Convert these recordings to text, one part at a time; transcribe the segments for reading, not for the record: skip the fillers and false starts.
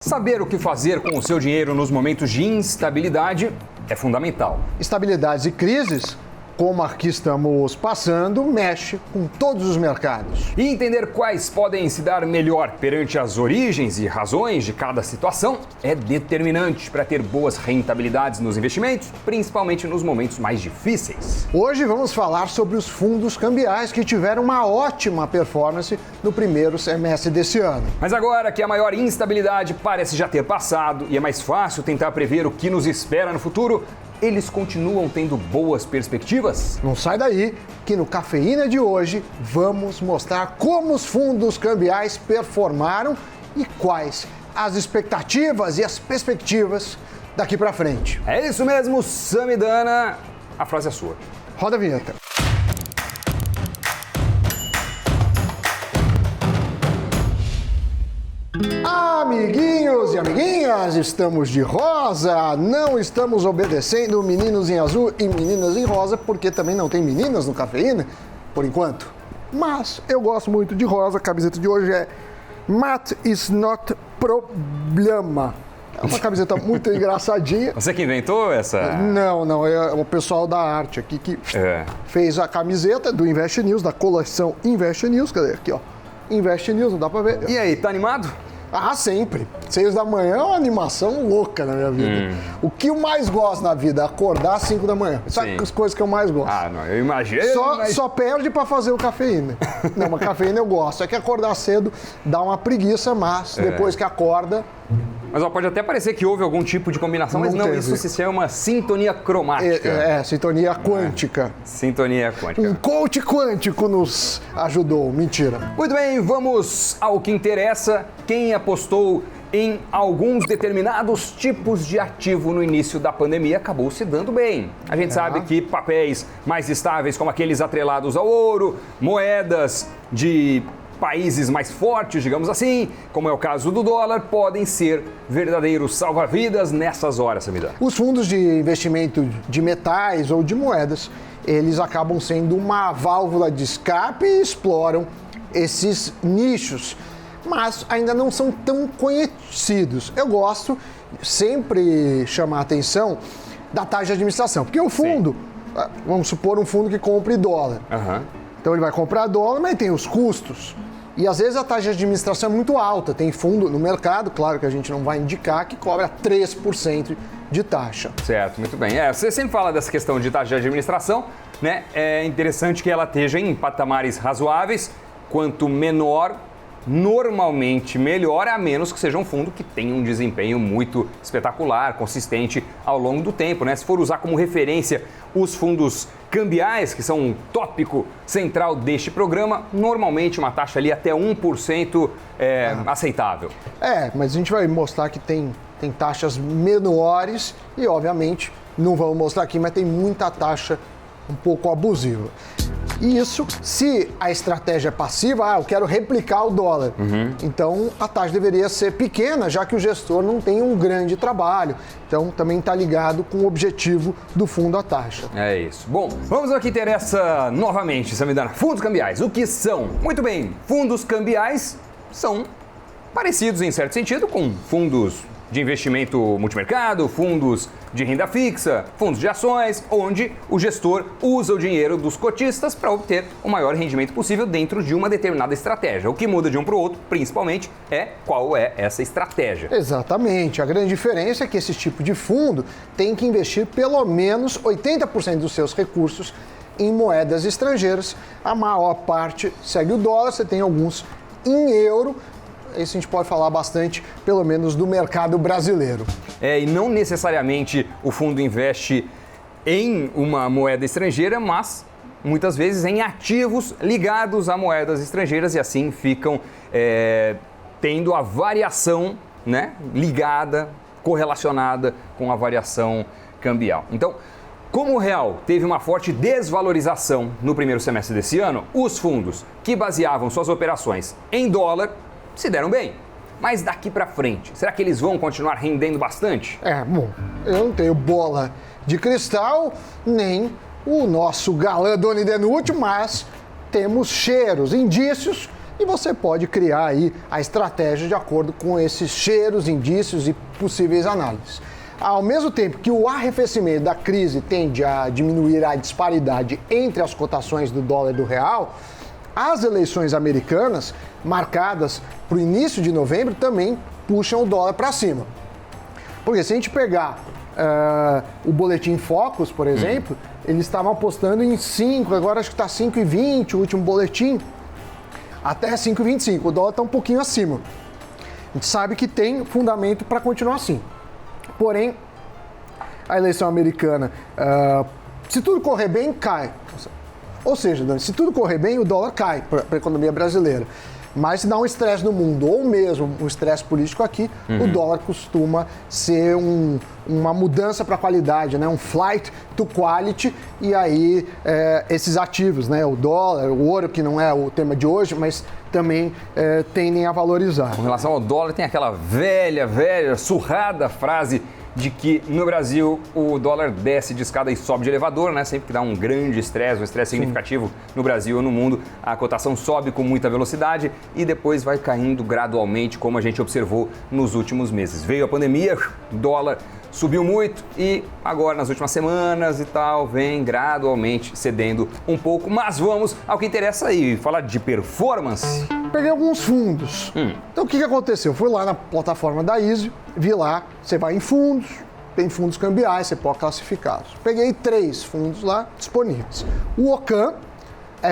Saber o que fazer com o seu dinheiro nos momentos de instabilidade é fundamental. Estabilidades e crises, como a que estamos passando, mexe com todos os mercados. E entender quais podem se dar melhor perante as origens e razões de cada situação é determinante para ter boas rentabilidades nos investimentos, principalmente nos momentos mais difíceis. Hoje vamos falar sobre os fundos cambiais que tiveram uma ótima performance no primeiro semestre desse ano. Mas agora que a maior instabilidade parece já ter passado e é mais fácil tentar prever o que nos espera no futuro, eles continuam tendo boas perspectivas? Não sai daí, que no Cafeína de hoje vamos mostrar como os fundos cambiais performaram e quais as expectativas e as perspectivas daqui para frente. É isso mesmo, Samidana. A frase é sua. Roda a vinheta. Amiguinhos e amiguinhas, estamos de rosa, não estamos obedecendo meninos em azul e meninas em rosa, porque também não tem meninas no Cafeína, por enquanto. Mas eu gosto muito de rosa, a camiseta de hoje é Math is not problema. É uma camiseta muito engraçadinha. Você que inventou essa? Não, é o pessoal da arte aqui que fez a camiseta do Invest News, da coleção Invest News, cadê? Aqui, ó. Invest News, não dá pra ver. E aí, tá animado? Ah, sempre. 6 da manhã é uma animação louca na minha vida. O que eu mais gosto na vida é acordar às 5 da manhã. Sabe as coisas que eu mais gosto? Ah, não, eu imagino. Só perde pra fazer o Cafeína. Não, mas Cafeína eu gosto. É que acordar cedo dá uma preguiça, mas depois que acorda... Mas ó, pode até parecer que houve algum tipo de combinação, mas não, isso se chama sintonia cromática. Sintonia quântica. Sintonia quântica. Um coach quântico nos ajudou, mentira. Muito bem, vamos ao que interessa. Quem apostou em alguns determinados tipos de ativo no início da pandemia acabou se dando bem. A gente sabe que papéis mais estáveis, como aqueles atrelados ao ouro, moedas de países mais fortes, digamos assim, como é o caso do dólar, podem ser verdadeiros salva-vidas nessas horas, Samidana. Os fundos de investimento de metais ou de moedas, eles acabam sendo uma válvula de escape e exploram esses nichos, mas ainda não são tão conhecidos. Eu gosto sempre chamar a atenção da taxa de administração, porque o fundo, vamos supor um fundo que compre dólar. Então ele vai comprar dólar, mas tem os custos. E às vezes a taxa de administração é muito alta. Tem fundo no mercado, claro que a gente não vai indicar, que cobra 3% de taxa. Certo, muito bem. Você sempre fala dessa questão de taxa de administração, né? É interessante que ela esteja em patamares razoáveis. Quanto menor, normalmente melhor, a menos que seja um fundo que tenha um desempenho muito espetacular, consistente ao longo do tempo, né? Se for usar como referência os fundos cambiais, que são um tópico central deste programa, normalmente uma taxa ali até 1% é aceitável. Mas a gente vai mostrar que tem taxas menores e, obviamente, não vamos mostrar aqui, mas tem muita taxa um pouco abusiva. E isso, se a estratégia é passiva, eu quero replicar o dólar. Então, a taxa deveria ser pequena, já que o gestor não tem um grande trabalho. Então, também está ligado com o objetivo do fundo a taxa. É isso. Bom, vamos ao que interessa novamente, Samidana. Fundos cambiais, o que são? Muito bem, fundos cambiais são parecidos em certo sentido com fundos de investimento multimercado, fundos de renda fixa, fundos de ações, onde o gestor usa o dinheiro dos cotistas para obter o maior rendimento possível dentro de uma determinada estratégia. O que muda de um para o outro, principalmente, é qual é essa estratégia. Exatamente. A grande diferença é que esse tipo de fundo tem que investir pelo menos 80% dos seus recursos em moedas estrangeiras. A maior parte segue o dólar, você tem alguns em euro. Isso a gente pode falar bastante, pelo menos, do mercado brasileiro. E não necessariamente o fundo investe em uma moeda estrangeira, mas muitas vezes em ativos ligados a moedas estrangeiras e assim ficam tendo a variação, né, ligada, correlacionada com a variação cambial. Então, como o real teve uma forte desvalorização no primeiro semestre desse ano, os fundos que baseavam suas operações em dólar se deram bem. Mas daqui para frente, será que eles vão continuar rendendo bastante? Bom, eu não tenho bola de cristal, nem o nosso galã Doni Denútil, mas temos cheiros, indícios e você pode criar aí a estratégia de acordo com esses cheiros, indícios e possíveis análises. Ao mesmo tempo que o arrefecimento da crise tende a diminuir a disparidade entre as cotações do dólar e do real, as eleições americanas, marcadas para o início de novembro, também puxam o dólar para cima. Porque se a gente pegar o boletim Focus, por exemplo, eles estavam apostando em 5, agora acho que está 5,20 o último boletim, até 5,25, o dólar está um pouquinho acima. A gente sabe que tem fundamento para continuar assim. Porém, a eleição americana, se tudo correr bem, cai. Ou seja, Dani, se tudo correr bem, o dólar cai para a economia brasileira. Mas se dá um estresse no mundo, ou mesmo um estresse político aqui, o dólar costuma ser uma mudança para a qualidade, né? Um flight to quality, e aí esses ativos, né? O dólar, o ouro, que não é o tema de hoje, mas também tendem a valorizar. Com relação ao dólar, tem aquela velha, surrada frase de que no Brasil o dólar desce de escada e sobe de elevador, né? Sempre que dá um grande estresse, um estresse significativo no Brasil ou no mundo, a cotação sobe com muita velocidade e depois vai caindo gradualmente, como a gente observou nos últimos meses. Veio a pandemia, dólar subiu muito e agora nas últimas semanas e tal, vem gradualmente cedendo um pouco, mas vamos ao que interessa aí, falar de performance. Peguei alguns fundos. Então o que aconteceu? Fui lá na plataforma da Easy, vi lá, você vai em fundos, tem fundos cambiais, você pode classificá-los. Peguei 3 fundos lá disponíveis. O OCAN,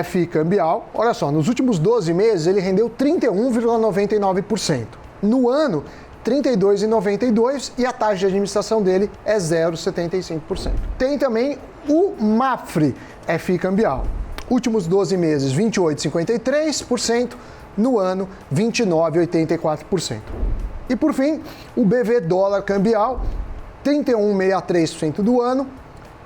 FI cambial, olha só, nos últimos 12 meses ele rendeu 31,99%. No ano, 32,92% e a taxa de administração dele é 0,75%. Tem também o MAFRE, FI cambial. Últimos 12 meses, 28,53%. No ano, 29,84%. E por fim, o BV dólar cambial, 31,63% do ano,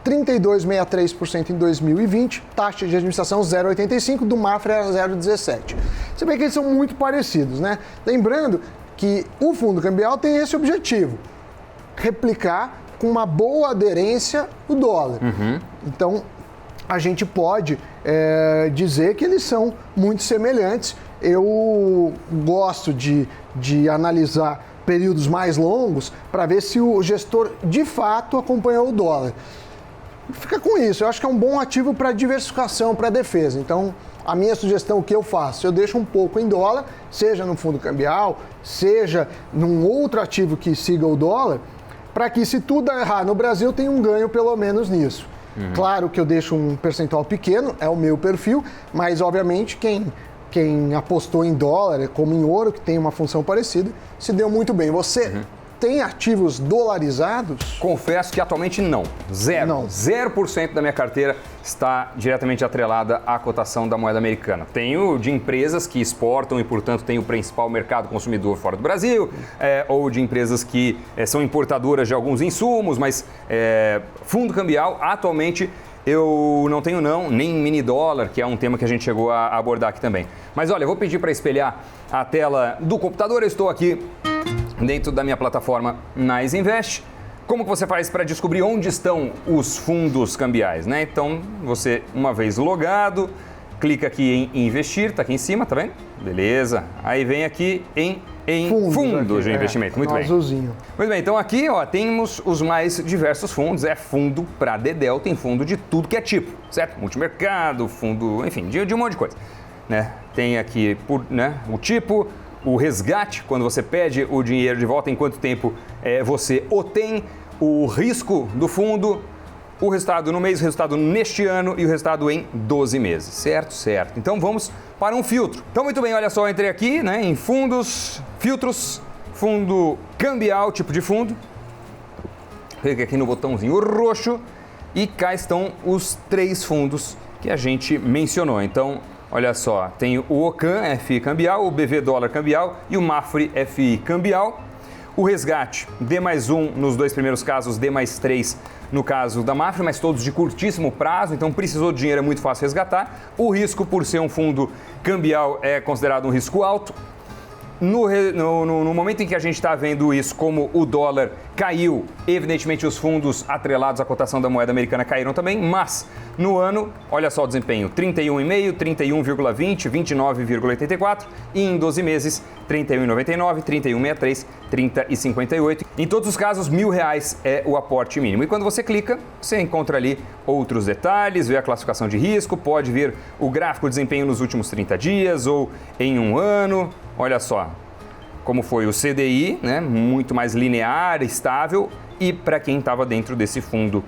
32,63% em 2020, taxa de administração 0,85%, do MAFRE era 0,17%. Você vê que eles são muito parecidos, né? Lembrando que o fundo cambial tem esse objetivo, replicar com uma boa aderência o dólar. Então, a gente pode dizer que eles são muito semelhantes. Eu gosto de analisar períodos mais longos para ver se o gestor de fato acompanhou o dólar. Fica com isso, eu acho que é um bom ativo para diversificação, para defesa. Então, a minha sugestão, o que eu faço? Eu deixo um pouco em dólar, seja no fundo cambial, seja num outro ativo que siga o dólar, para que se tudo errar no Brasil, tenha um ganho pelo menos nisso. Claro que eu deixo um percentual pequeno, é o meu perfil, mas obviamente quem apostou em dólar, como em ouro, que tem uma função parecida, se deu muito bem. Você tem ativos dolarizados? Confesso que atualmente não. Zero. Não. 0% da minha carteira está diretamente atrelada à cotação da moeda americana. Tenho de empresas que exportam e, portanto, tem o principal mercado consumidor fora do Brasil, ou de empresas que são importadoras de alguns insumos, mas fundo cambial, atualmente, eu não tenho nem mini dólar, que é um tema que a gente chegou a abordar aqui também. Mas olha, eu vou pedir para espelhar a tela do computador. Eu estou aqui dentro da minha plataforma Nice Invest. Como que você faz para descobrir onde estão os fundos cambiais, né? Então, você, uma vez logado, clica aqui em investir, está aqui em cima, tá vendo? Beleza. Aí vem aqui em fundos de investimento. Muito bem. Azulzinho. Muito bem, então aqui ó, temos os mais diversos fundos. É fundo para dedéu, tem fundo de tudo que é tipo, certo? Multimercado, fundo, enfim, de um monte de coisa. Né? Tem aqui o tipo, o resgate, quando você pede o dinheiro de volta, em quanto tempo você o tem, o risco do fundo, o resultado no mês, o resultado neste ano e o resultado em 12 meses, certo? Certo. Então vamos para um filtro. Então muito bem, olha só, eu entrei aqui em fundos, filtros, fundo cambial, tipo de fundo. Clique aqui no botãozinho roxo e cá estão os 3 fundos que a gente mencionou. Então, olha só, tem o OCAN FI cambial, o BV dólar cambial e o MAFRE FI cambial. O resgate, D+1 nos 2 primeiros casos, D+3 no caso da MAFRE, mas todos de curtíssimo prazo, então precisou de dinheiro, é muito fácil resgatar. O risco, por ser um fundo cambial, é considerado um risco alto. No momento em que a gente está vendo isso, como o dólar caiu, evidentemente os fundos atrelados à cotação da moeda americana caíram também, mas no ano, olha só o desempenho, 31,5, 31,20, 29,84 e em 12 meses, 31,99, 31,63, 30,58. Em todos os casos, R$1.000 é o aporte mínimo. E quando você clica, você encontra ali outros detalhes, vê a classificação de risco, pode ver o gráfico de desempenho nos últimos 30 dias ou em um ano. Olha só como foi o CDI, né? Muito mais linear, estável, e para quem estava dentro desse fundo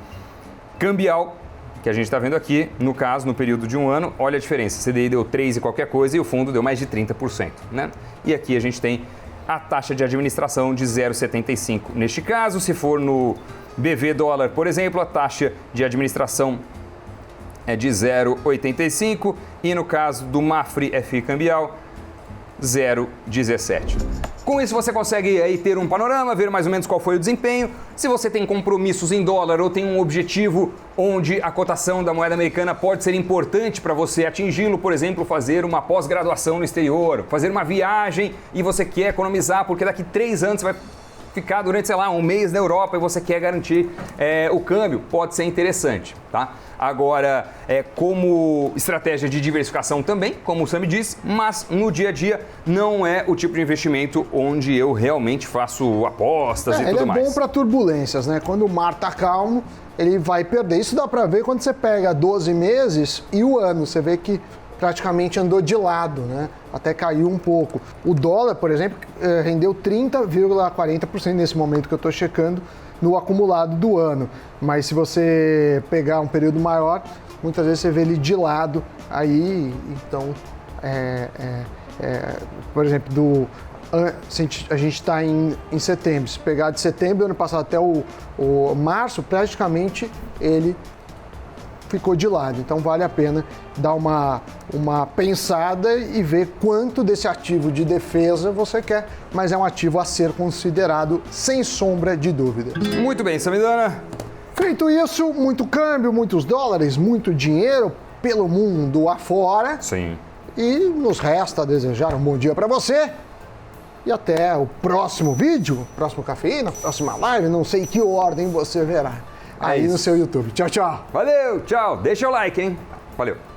cambial, que a gente está vendo aqui, no caso, no período de um ano, olha a diferença, CDI deu 3 e qualquer coisa e o fundo deu mais de 30%, né? E aqui a gente tem a taxa de administração de 0,75. Neste caso, se for no BV dólar, por exemplo, a taxa de administração é de 0,85 e no caso do Mafre FI cambial, 0,17. Com isso você consegue aí ter um panorama, ver mais ou menos qual foi o desempenho. Se você tem compromissos em dólar ou tem um objetivo onde a cotação da moeda americana pode ser importante para você atingi-lo, por exemplo, fazer uma pós-graduação no exterior, fazer uma viagem e você quer economizar porque daqui 3 anos você vai ficar durante, sei lá, um mês na Europa e você quer garantir o câmbio, pode ser interessante, tá? Agora, como estratégia de diversificação também, como o Sami disse, mas no dia a dia não é o tipo de investimento onde eu realmente faço apostas e tudo mais. Ele é bom para turbulências, né? Quando o mar tá calmo, ele vai perder. Isso dá para ver quando você pega 12 meses e o ano, você vê que praticamente andou de lado, né? Até caiu um pouco. O dólar, por exemplo, rendeu 30,40% nesse momento que eu estou checando no acumulado do ano. Mas se você pegar um período maior, muitas vezes você vê ele de lado aí. Então, por exemplo, a gente está em setembro. Se pegar de setembro do ano passado até o março, praticamente ele ficou de lado. Então vale a pena dar uma pensada e ver quanto desse ativo de defesa você quer, mas é um ativo a ser considerado sem sombra de dúvida. Muito bem, Samidana. Feito isso, muito câmbio, muitos dólares, muito dinheiro pelo mundo afora. Sim. E nos resta desejar um bom dia para você. E até o próximo vídeo, próximo Cafeína, próxima live, não sei que ordem você verá aí no seu YouTube. Tchau, tchau. Valeu, tchau. Deixa o like, hein? Valeu.